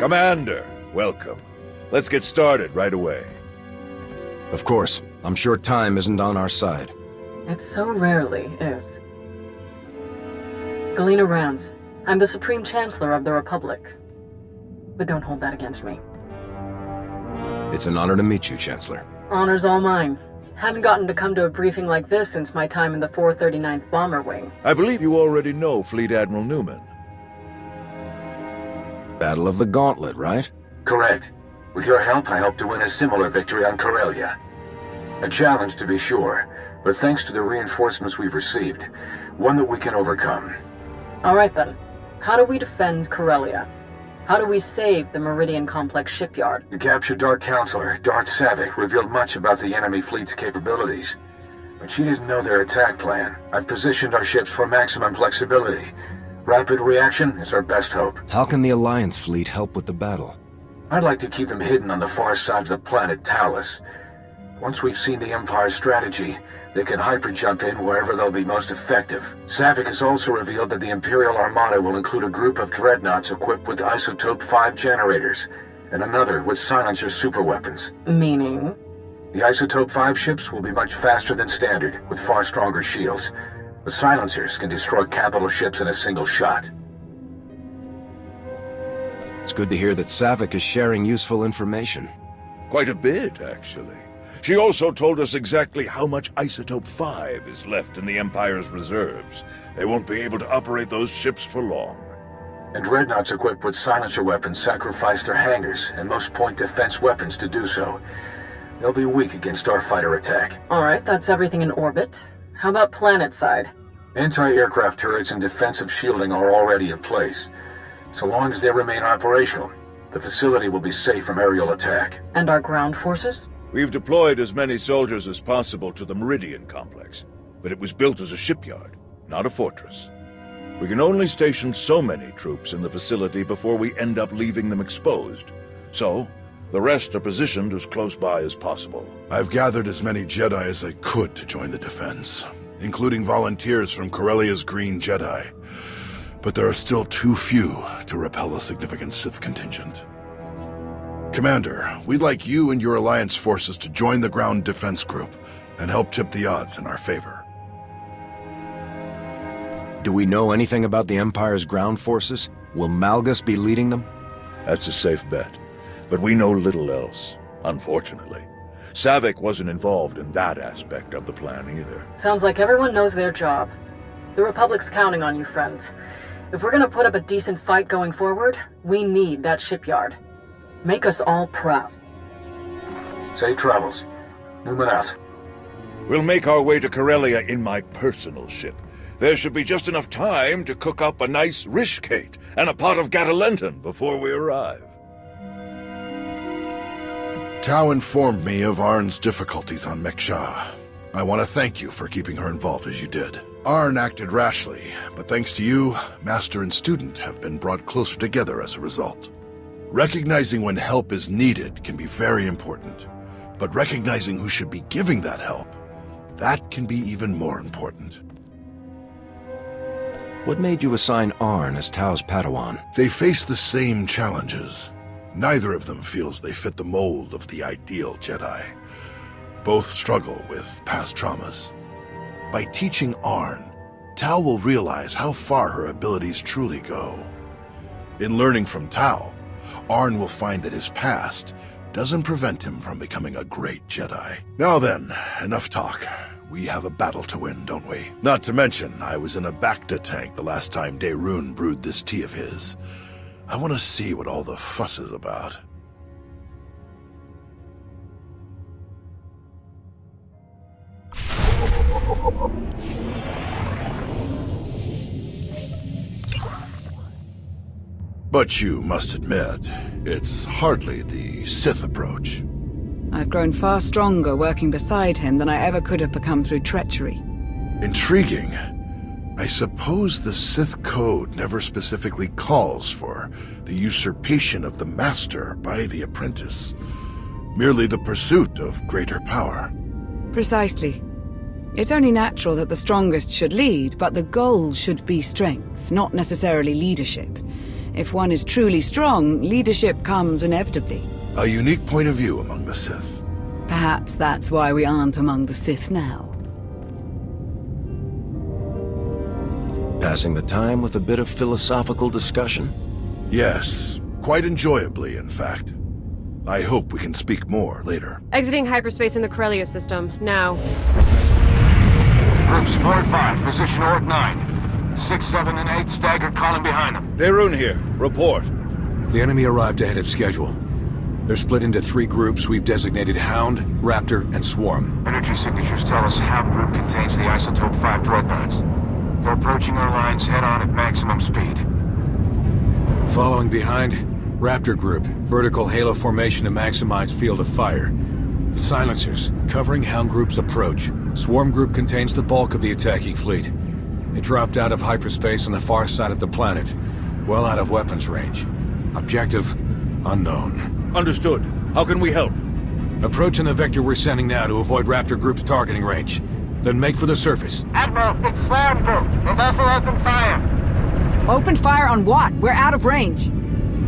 Commander, welcome. Let's get started right away. Of course. I'm sure time isn't on our side. It so rarely is. Galena Rands. I'm the Supreme Chancellor of the Republic. But don't hold that against me. It's an honor to meet you, Chancellor. Honor's all mine. Haven't gotten to come to a briefing like this since my time in the 439th Bomber Wing. I believe you already know Fleet Admiral Newman. Battle of the Gauntlet, right? Correct. With your help, I hope to win a similar victory on Corellia. A challenge, to be sure, but thanks to the reinforcements we've received, one that we can overcome. All right then. How do we defend Corellia? How do we save the Meridian Complex shipyard? The captured Dark Counselor, Darth Savick, revealed much about the enemy fleet's capabilities. But she didn't know their attack plan. I've positioned our ships for maximum flexibility. Rapid reaction is our best hope. How can the Alliance fleet help with the battle? I'd like to keep them hidden on the far side of the planet Talos. Once we've seen the Empire's strategy, they can hyper-jump in wherever they'll be most effective. Savick has also revealed that the Imperial Armada will include a group of dreadnoughts equipped with Isotope 5 generators, and another with silencer superweapons. Meaning? The Isotope 5 ships will be much faster than standard, with far stronger shields. The silencers can destroy capital ships in a single shot. It's good to hear that Savick is sharing useful information. Quite a bit, actually. She also told us exactly how much Isotope 5 is left in the Empire's reserves. They won't be able to operate those ships for long. And dreadnoughts equipped with silencer weapons sacrifice their hangars and most point defense weapons to do so. They'll be weak against starfighter attack. Alright, that's everything in orbit. How about planet side? Anti-aircraft turrets and defensive shielding are already in place. So long as they remain operational, the facility will be safe from aerial attack. And our ground forces? We've deployed as many soldiers as possible to the Meridian Complex, but it was built as a shipyard, not a fortress. We can only station so many troops in the facility before we end up leaving them exposed. So, the rest are positioned as close by as possible. I've gathered as many Jedi as I could to join the defense, including volunteers from Corellia's Green Jedi. But there are still too few to repel a significant Sith contingent. Commander, we'd like you and your Alliance forces to join the ground defense group and help tip the odds in our favor. Do we know anything about the Empire's ground forces? Will Malgus be leading them? That's a safe bet, but we know little else, unfortunately. Savick wasn't involved in that aspect of the plan either. Sounds like everyone knows their job. The Republic's counting on you, friends. If we're gonna put up a decent fight going forward, we need that shipyard. Make us all proud. Safe travels. Newman out. We'll make our way to Corellia in my personal ship. There should be just enough time to cook up a nice rishkate and a pot of Gatalenton before we arrive. Tau informed me of Arn's difficulties on Mek-Sha. I want to thank you for keeping her involved as you did. Arn acted rashly, but thanks to you, Master and student have been brought closer together as a result. Recognizing when help is needed can be very important, but recognizing who should be giving that help, that can be even more important. What made you assign Arn as Tau's Padawan? They face the same challenges. Neither of them feels they fit the mold of the ideal Jedi. Both struggle with past traumas. By teaching Arn, Tau will realize how far her abilities truly go. In learning from Tau, Arn will find that his past doesn't prevent him from becoming a great Jedi. Now then, enough talk. We have a battle to win, don't we? Not to mention, I was in a Bacta tank the last time Daerun brewed this tea of his. I want to see what all the fuss is about. But you must admit, it's hardly the Sith approach. I've grown far stronger working beside him than I ever could have become through treachery. Intriguing. I suppose the Sith Code never specifically calls for the usurpation of the Master by the apprentice, merely the pursuit of greater power. Precisely. It's only natural that the strongest should lead, but the goal should be strength, not necessarily leadership. If one is truly strong, leadership comes inevitably. A unique point of view among the Sith. Perhaps that's why we aren't among the Sith now. Passing the time with a bit of philosophical discussion? Yes, quite enjoyably, in fact. I hope we can speak more later. Exiting hyperspace in the Corellia system, now. Groups 4 and 5, position Orc 9. 6, 7, and 8, staggered column behind them. Daerun here. Report. The enemy arrived ahead of schedule. They're split into 3 groups we've designated Hound, Raptor, and Swarm. Energy signatures tell us Hound Group contains the Isotope 5 dreadnoughts. They're approaching our lines head-on at maximum speed. Following behind, Raptor Group, vertical halo formation to maximize field of fire. Silencers, covering Hound Group's approach. Swarm Group contains the bulk of the attacking fleet. They dropped out of hyperspace on the far side of the planet, well out of weapons range. Objective, unknown. Understood. How can we help? Approaching the vector we're sending now to avoid Raptor Group's targeting range. Then make for the surface. Admiral, it's Swarm Group. The vessel opened fire. Open fire on what? We're out of range.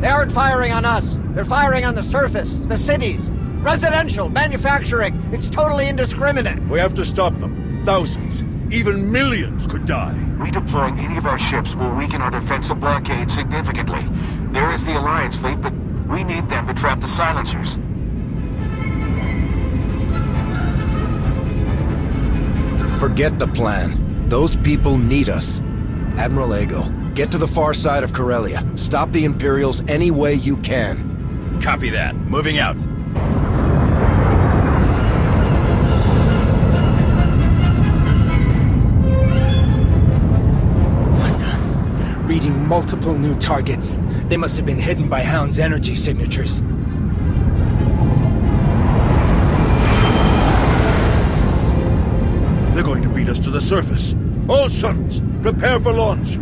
They aren't firing on us. They're firing on the surface, the cities. Residential, manufacturing. It's totally indiscriminate. We have to stop them. Thousands, even millions could die. Redeploying any of our ships will weaken our defensive blockade significantly. There is the Alliance fleet, but we need them to trap the silencers. Forget the plan. Those people need us. Admiral Ego, get to the far side of Corellia. Stop the Imperials any way you can. Copy that. Moving out. Reading multiple new targets. They must have been hidden by Hound's energy signatures. They're going to beat us to the surface. All shuttles, prepare for launch.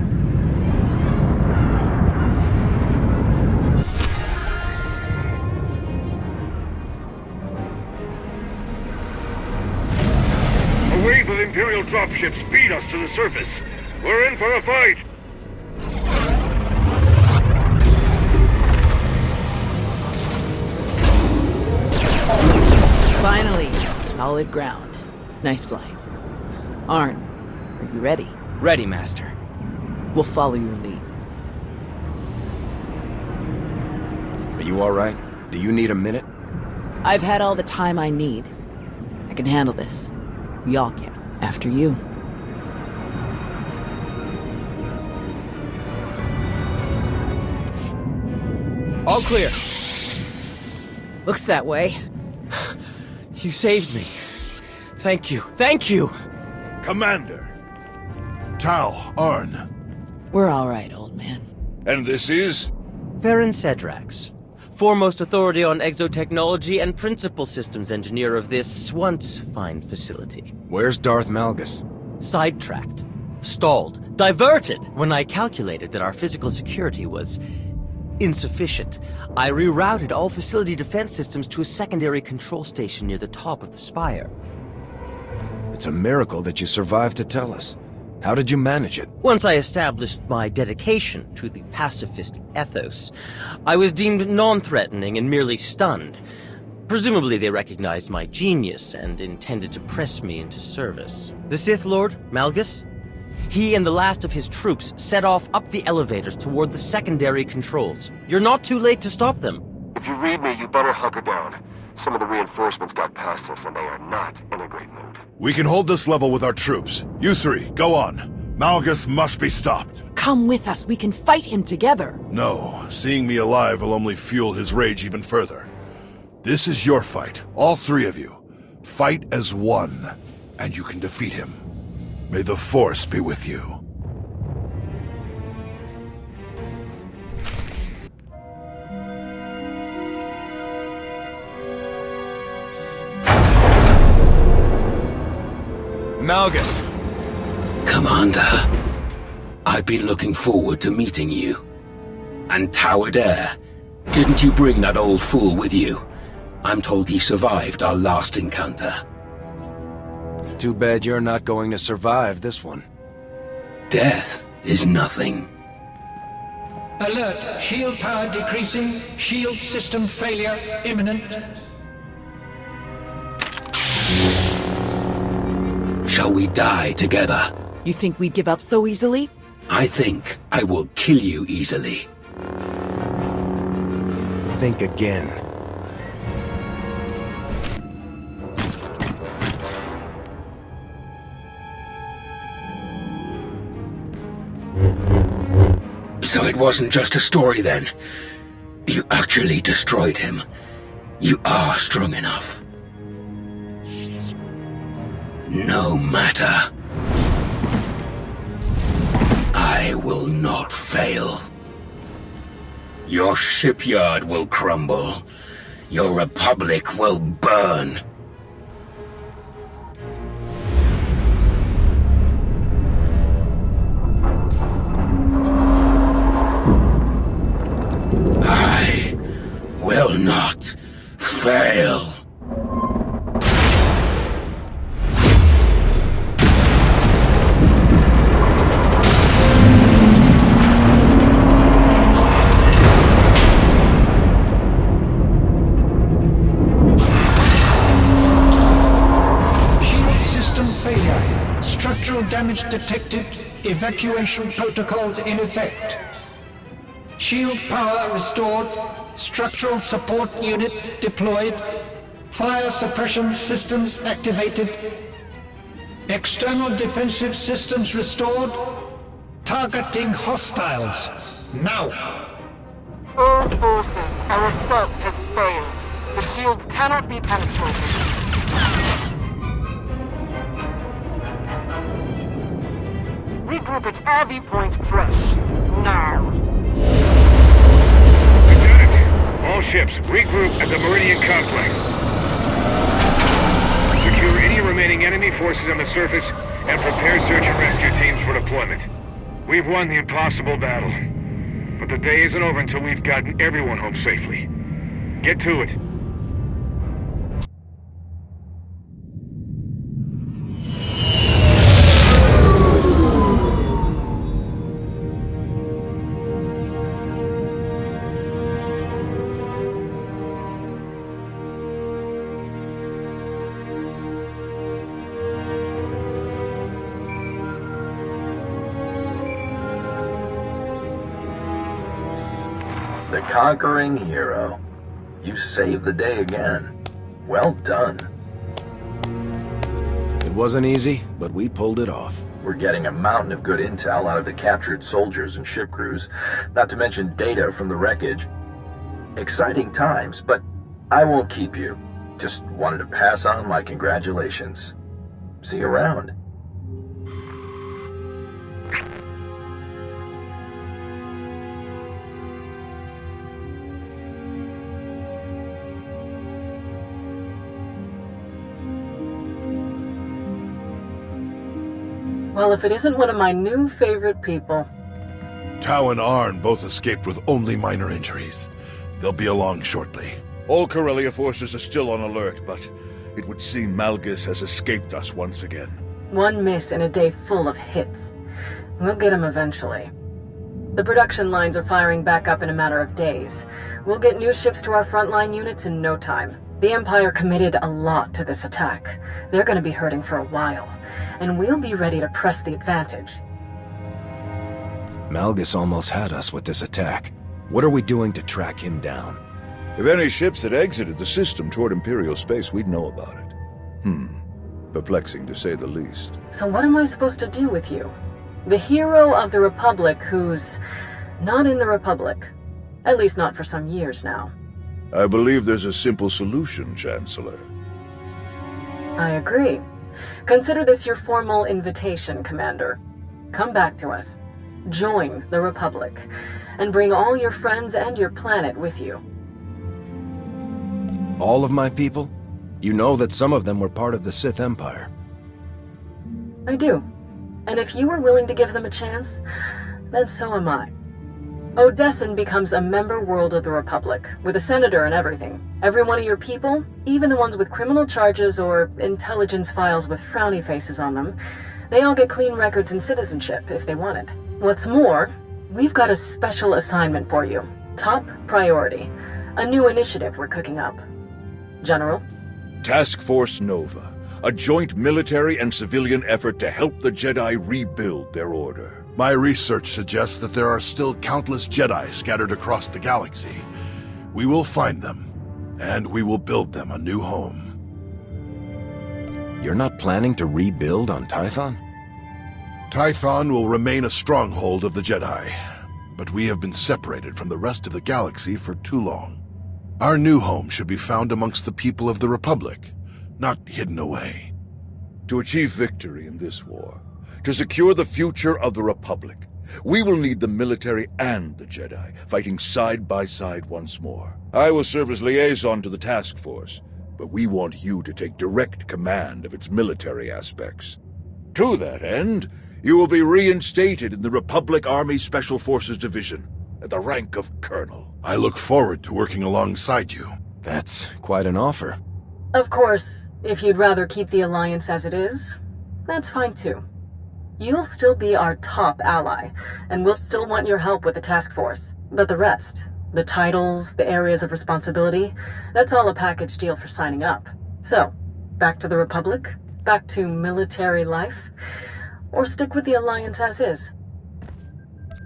A wave of Imperial dropships beat us to the surface. We're in for a fight. Finally, solid ground. Nice flying. Arn, are you ready? Ready, Master. We'll follow your lead. Are you alright? Do you need a minute? I've had all the time I need. I can handle this. We all can. After you. All clear. Looks that way. You saved me. Thank you. Thank you! Commander. Tau, Arn. We're all right, old man. And this is? Theron Cedrax, foremost authority on exotechnology and principal systems engineer of this once fine facility. Where's Darth Malgus? Sidetracked, stalled, diverted when I calculated that our physical security was insufficient. I rerouted all facility defense systems to a secondary control station near the top of the spire. It's a miracle that you survived to tell us. How did you manage it? Once I established my dedication to the pacifist ethos, I was deemed non-threatening and merely stunned. Presumably they recognized my genius and intended to press me into service. The Sith Lord, Malgus? He and the last of his troops set off up the elevators toward the secondary controls. You're not too late to stop them. If you read me, you better hunker down. Some of the reinforcements got past us, and they are not in a great mood. We can hold this level with our troops. You 3, go on. Malgus must be stopped. Come with us. We can fight him together. No, seeing me alive will only fuel his rage even further. This is your fight, all 3 of you. Fight as one, and you can defeat him. May the Force be with you. Malgus! Commander, I've been looking forward to meeting you. And Towered Air, didn't you bring that old fool with you? I'm told he survived our last encounter. Too bad you're not going to survive this one. Death is nothing. Alert! Shield power decreasing. Shield system failure imminent. Shall we die together? You think we'd give up so easily? I think I will kill you easily. Think again. So it wasn't just a story then. You actually destroyed him. You are strong enough. No matter. I will not fail. Your shipyard will crumble. Your republic will burn. I will not fail. Structural damage detected. Evacuation protocols in effect. Shield power restored. Structural support units deployed. Fire suppression systems activated. External defensive systems restored. Targeting hostiles. Now. All forces, our assault has failed. The shields cannot be penetrated. Regroup at our viewpoint, Crush. Now. Lieutenant, all ships, regroup at the Meridian Complex. Secure any remaining enemy forces on the surface and prepare search and rescue teams for deployment. We've won the impossible battle. But the day isn't over until we've gotten everyone home safely. Get to it. The conquering hero. You saved the day again. Well done. It wasn't easy, but we pulled it off. We're getting a mountain of good intel out of the captured soldiers and ship crews, not to mention data from the wreckage. Exciting times, but I won't keep you. Just wanted to pass on my congratulations. See you around. Well, if it isn't one of my new favorite people. Tau and Arn both escaped with only minor injuries. They'll be along shortly. All Corellia forces are still on alert, but it would seem Malgus has escaped us once again. One miss in a day full of hits. We'll get him eventually. The production lines are firing back up in a matter of days. We'll get new ships to our frontline units in no time. The Empire committed a lot to this attack. They're going to be hurting for a while, and we'll be ready to press the advantage. Malgus almost had us with this attack. What are we doing to track him down? If any ships had exited the system toward Imperial space, we'd know about it. Perplexing to say the least. So what am I supposed to do with you? The hero of the Republic who's not in the Republic. At least not for some years now. I believe there's a simple solution, Chancellor. I agree. Consider this your formal invitation, Commander. Come back to us. Join the Republic. And bring all your friends and your planet with you. All of my people? You know that some of them were part of the Sith Empire. I do. And if you were willing to give them a chance, then so am I. Odessan becomes a member world of the Republic, with a senator and everything. Every one of your people, even the ones with criminal charges or intelligence files with frowny faces on them, they all get clean records and citizenship if they want it. What's more, We've got a special assignment for you. Top priority. A new initiative we're cooking up. General? Task Force Nova. A joint military and civilian effort to help the Jedi rebuild their order. My research suggests that there are still countless Jedi scattered across the galaxy. We will find them, and we will build them a new home. You're not planning to rebuild on Tython? Tython will remain a stronghold of the Jedi, but we have been separated from the rest of the galaxy for too long. Our new home should be found amongst the people of the Republic, not hidden away. To achieve victory in this war, to secure the future of the Republic, we will need the military and the Jedi fighting side by side once more. I will serve as liaison to the task force, but we want you to take direct command of its military aspects. To that end, you will be reinstated in the Republic Army Special Forces Division at the rank of Colonel. I look forward to working alongside you. That's quite an offer. Of course, if you'd rather keep the Alliance as it is, that's fine too. You'll still be our top ally, and we'll still want your help with the task force. But the rest, the titles, the areas of responsibility, that's all a package deal for signing up. So, back to the Republic? Back to military life? Or stick with the Alliance as is?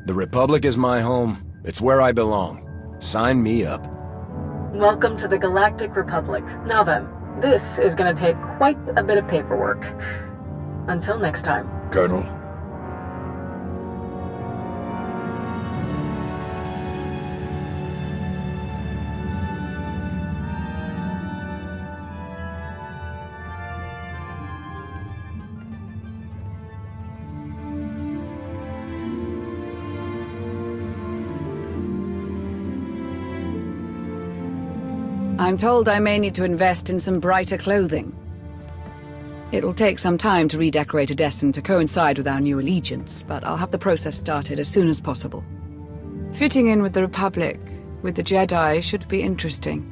The Republic is my home. It's where I belong. Sign me up. Welcome to the Galactic Republic. Now then, this is gonna take quite a bit of paperwork. Until next time. Colonel. I'm told I may need to invest in some brighter clothing. It'll take some time to redecorate Odessen to coincide with our new allegiance, but I'll have the process started as soon as possible. Fitting in with the Republic, with the Jedi, should be interesting.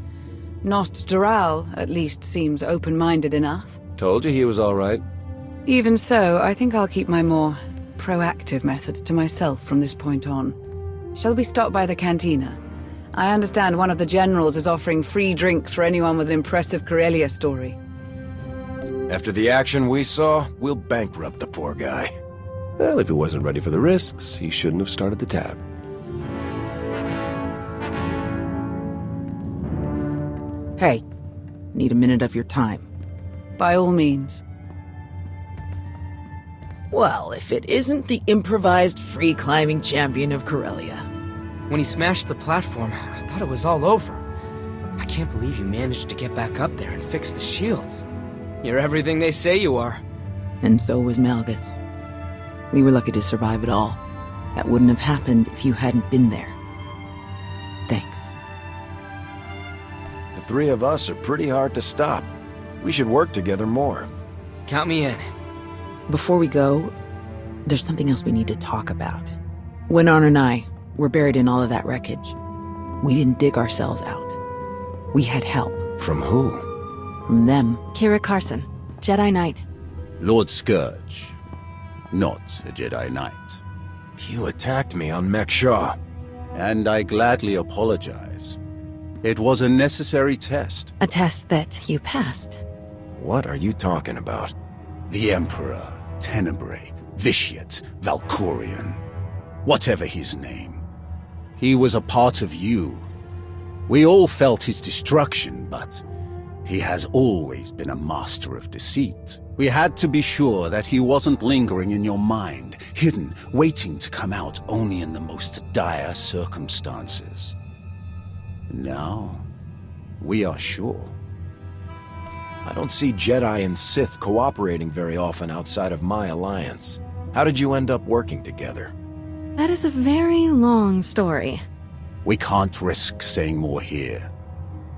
Nost Doral, at least, seems open-minded enough. Told you he was all right. Even so, I think I'll keep my more proactive methods to myself from this point on. Shall we stop by the cantina? I understand one of the generals is offering free drinks for anyone with an impressive Corellia story. After the action we saw, we'll bankrupt the poor guy. Well, if he wasn't ready for the risks, he shouldn't have started the tab. Hey, need a minute of your time. By all means. Well, if it isn't the improvised free-climbing champion of Corellia. When he smashed the platform, I thought it was all over. I can't believe you managed to get back up there and fix the shields. You're everything they say you are. And so was Malgus. We were lucky to survive it all. That wouldn't have happened if you hadn't been there. Thanks. The three of us are pretty hard to stop. We should work together more. Count me in. Before we go, there's something else we need to talk about. When Arn and I were buried in all of that wreckage, we didn't dig ourselves out. We had help. From who? From them. Kira Carson, Jedi Knight. Lord Scourge, not a Jedi Knight. You attacked me on Mek Shaw. And I gladly apologize. It was a necessary test. A test that you passed. What are you talking about? The Emperor, Tenebrae, Vitiate, Valkorion, whatever his name. He was a part of you. We all felt his destruction, but he has always been a master of deceit. We had to be sure that he wasn't lingering in your mind, hidden, waiting to come out only in the most dire circumstances. Now, we are sure. I don't see Jedi and Sith cooperating very often outside of my alliance. How did you end up working together? That is a very long story. We can't risk saying more here.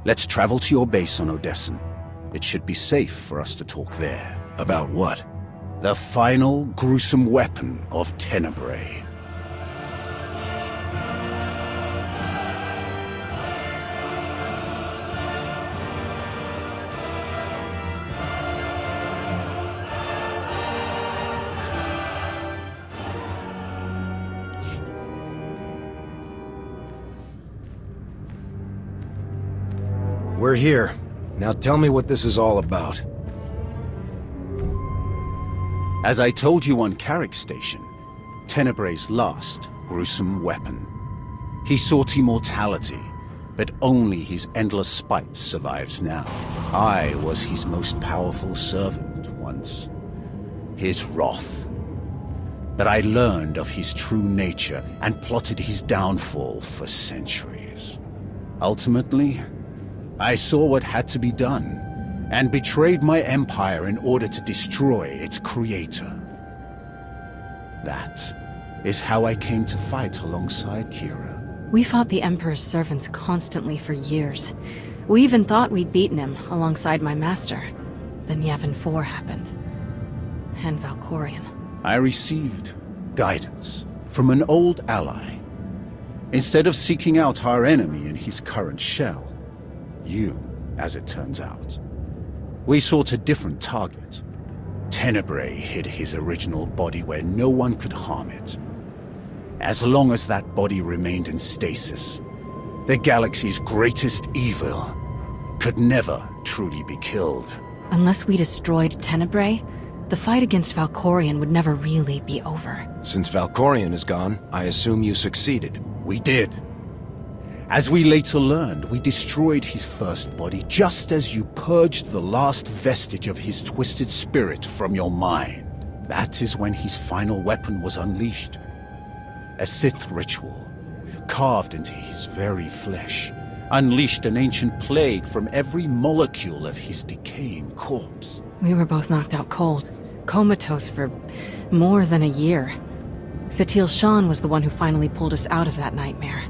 Let's travel to your base on Odessen. It should be safe for us to talk there. About what? The final gruesome weapon of Tenebrae. We're here. Now tell me what this is all about. As I told you on Carrick Station, Tenebrae's last gruesome weapon. He sought immortality, but only his endless spite survives now. I was his most powerful servant once. His wrath. But I learned of his true nature and plotted his downfall for centuries. Ultimately, I saw what had to be done, and betrayed my empire in order to destroy its creator. That is how I came to fight alongside Kira. We fought the Emperor's servants constantly for years. We even thought we'd beaten him alongside my master. Then Yavin 4 happened. And Valkorion. I received guidance from an old ally. Instead of seeking out our enemy in his current shell, you, as it turns out, we sought a different target. Tenebrae hid his original body where no one could harm it. As long as that body remained in stasis, the galaxy's greatest evil could never truly be killed. Unless we destroyed Tenebrae, the fight against Valkorion would never really be over. Since Valkorion is gone, I assume you succeeded. We did. As we later learned, we destroyed his first body just as you purged the last vestige of his twisted spirit from your mind. That is when his final weapon was unleashed. A Sith ritual, carved into his very flesh, unleashed an ancient plague from every molecule of his decaying corpse. We were both knocked out cold, comatose for more than a year. Satil Shan was the one who finally pulled us out of that nightmare,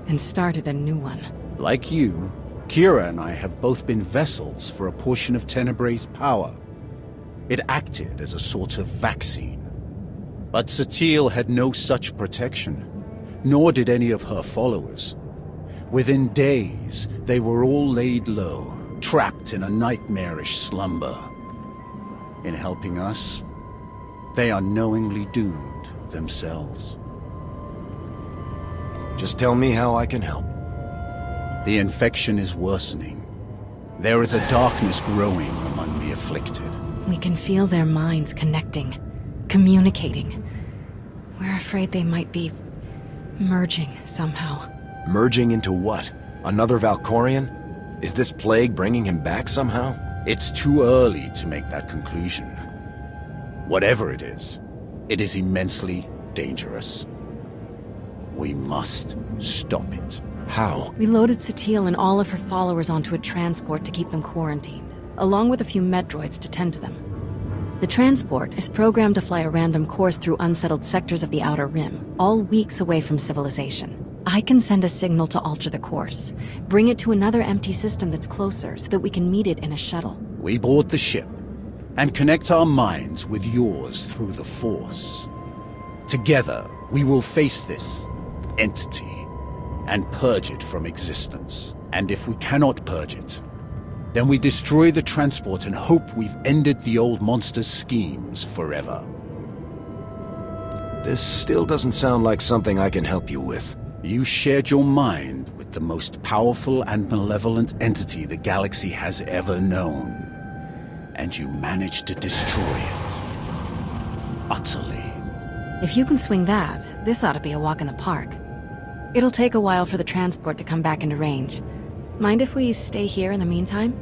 and started a new one. Like you, Kira and I have both been vessels for a portion of Tenebrae's power. It acted as a sort of vaccine. But Satil had no such protection, nor did any of her followers. Within days, they were all laid low, trapped in a nightmarish slumber. In helping us, they are knowingly doomed themselves. Just tell me how I can help. The infection is worsening. There is a darkness growing among the afflicted. We can feel their minds connecting, communicating. We're afraid they might be merging somehow. Merging into what? Another Valkorion? Is this plague bringing him back somehow? It's too early to make that conclusion. Whatever it is immensely dangerous. We must stop it. How? We loaded Satil and all of her followers onto a transport to keep them quarantined, along with a few med droids to tend to them. The transport is programmed to fly a random course through unsettled sectors of the Outer Rim, all weeks away from civilization. I can send a signal to alter the course, bring it to another empty system that's closer so that we can meet it in a shuttle. We board the ship and connect our minds with yours through the Force. Together, we will face this entity and purge it from existence. And if we cannot purge it, then we destroy the transport and hope we've ended the old monster's schemes forever. This still doesn't sound like something I can help you with. You shared your mind with the most powerful and malevolent entity the galaxy has ever known, and you managed to destroy it. Utterly. If you can swing that, this ought to be a walk in the park. It'll take a while for the transport to come back into range. Mind if we stay here in the meantime?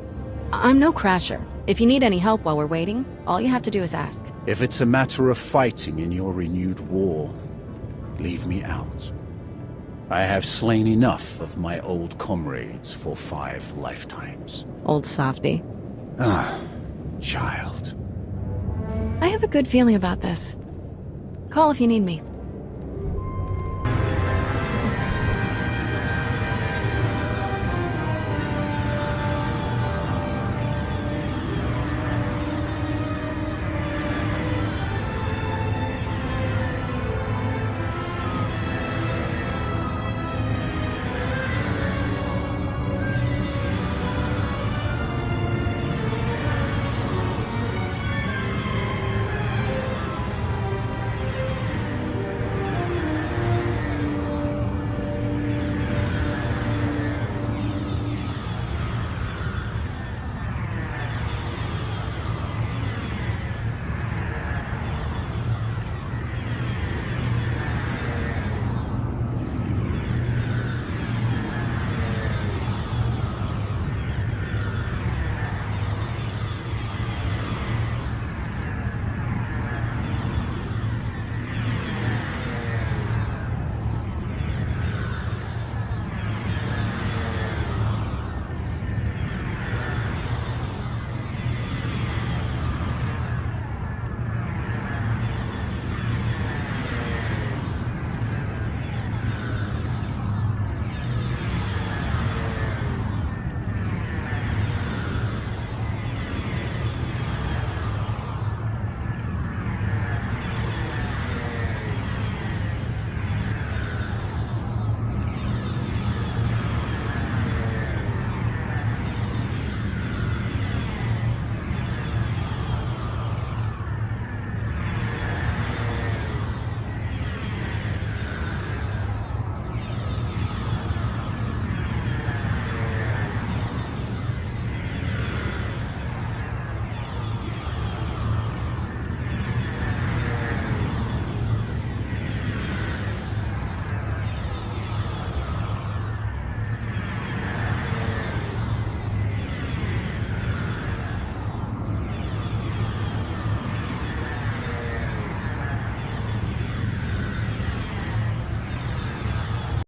I'm no crasher. If you need any help while we're waiting, all you have to do is ask. If it's a matter of fighting in your renewed war, leave me out. I have slain enough of my old comrades for 5 lifetimes. Old softy. Ah, child. I have a good feeling about this. Call if you need me.